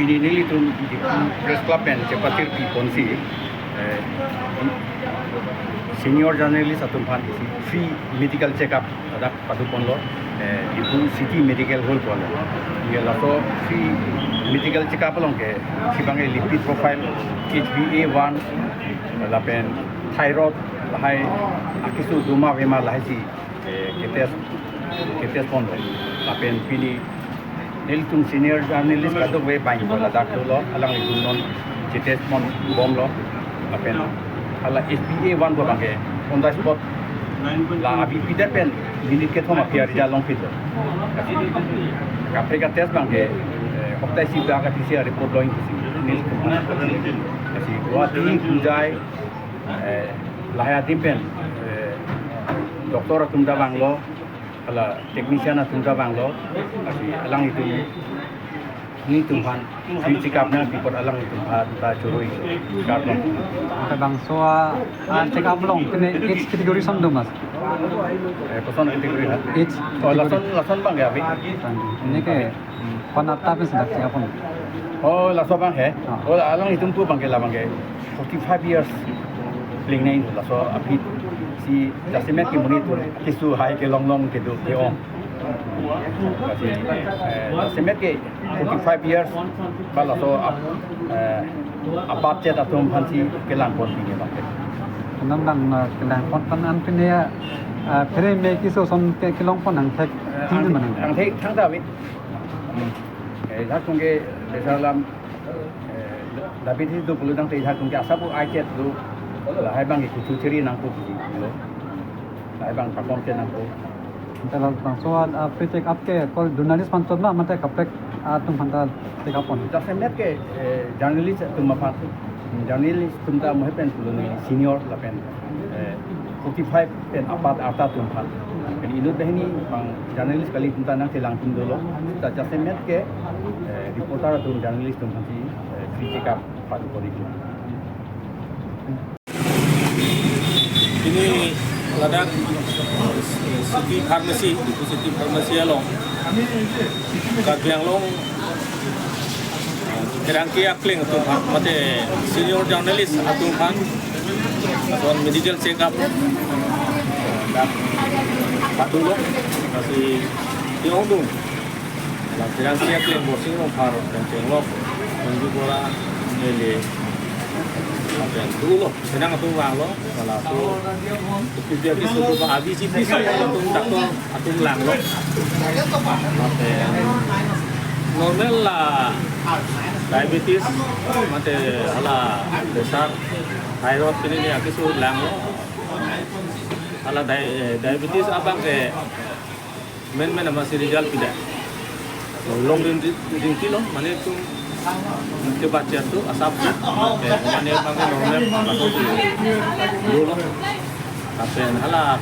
Pininili itu di press club yang cepatir di ponsi senior journalist atau free medical check up ada padu ponlo itu city medical hall ponlo ya lalu free medical check up long ke sibangai lipid profile HbA1 lapen thyroid lahai akisu duma bema lahai si ketes ponlo lapen pini Niltum senior journalist kado way bain bola dakto lo alang igunon cites mon bom lo apen ala SPA1 ko bangke on the spot la abi pider pen minit ke thoma piar ja long pit kape ka test bangke hoptai si daga tisi report loin nil asi guati kunjai lahaya dimpen doktor tumda banglo ala technician atumda banglo asi alang itu ni tumhan si kapna di por alang itu ta churoi kapna bang soa check up long kene age category samdo mas person category ha age lason bang ya bi ini ke panata pe sedak check up oh lason bang he oh alang itu tu bang ke la bang ke 45 years pling nain laso api si jasimet ki monitor kisu hai ke long ke do ke on kasi jasimet ke 45 years bala so abat jet atum phansi ke lang pon ni ba nam dang kelang pon an pinia phere me kiso som ke long pon ang thek tin man ang thek thang da wi tha tung ke desalam dapat itu peludang teh tha tung ke asabu ai jet do là hai bang itu ciri nangku lo hai bang pakom ke nangku kalau bang soal pre check up ke kol jurnalis pantot ma mate kapek atum pantal check up on jasemet ke jurnalis tum ma jurnalis tum ta mo pen tulung senior la pen 45 pen apat arta tum pan pen inut behni bang jurnalis kali tum ta nang telang tum dolo ta jasemet ke reporter tum jurnalis tum panti pre check up padu kori ini ladang City Pharmacy itu City Pharmacy along kadang long kerangki akling tu mate senior journalist atung pan atau medical check up patu lo masih tiong dong lah kerangki akling bosing long paro dan cenglok menunjuk bola mele apa dulu sedang atau lo kalau tu jadi suatu habis itu atau takut atau lang lo apa normal lah diabetes mate ala besar thyroid ini aku suruh lang lo ala diabetes abang ke men masih result tidak long ring kilo mana itu ke baca tu asap mana bang normal atau dulu tapi halah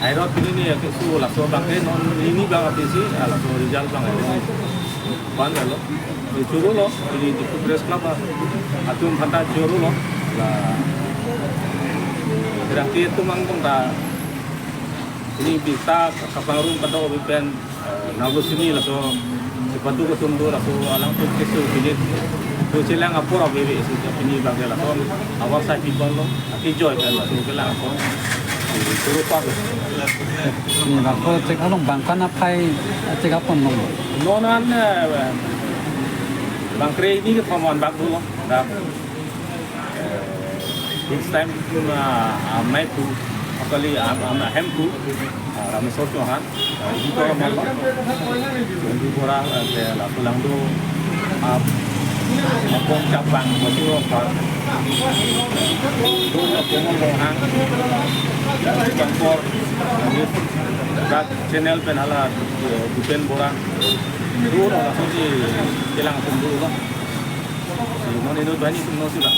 airot ini ya kesu lah so bang non ini bang apa sih ala so result bang ini pan lo dicuru lo ini di press club atum phanta curu lo lah berarti itu mangkong dah ini bisa kapangrung pada obipen nabus ini lah so sepatu ko tundo raso alang tu kesu pinit tu silang apura bebe isu pini bagela so awak sa people lo aki joy kan so kelang apura turu pa ni bang ko check up long bang kana pai check up on long nonan bang kre ini ke pamon bag dulu dak this time mai tu akali hem tu rame soto han itu orang malah jadi orang la pulang tu apong cabang masih orang tu apong hang dan kantor dak channel penala dupen borang dulu orang tu hilang tunggu lah si non itu bani tu non sudah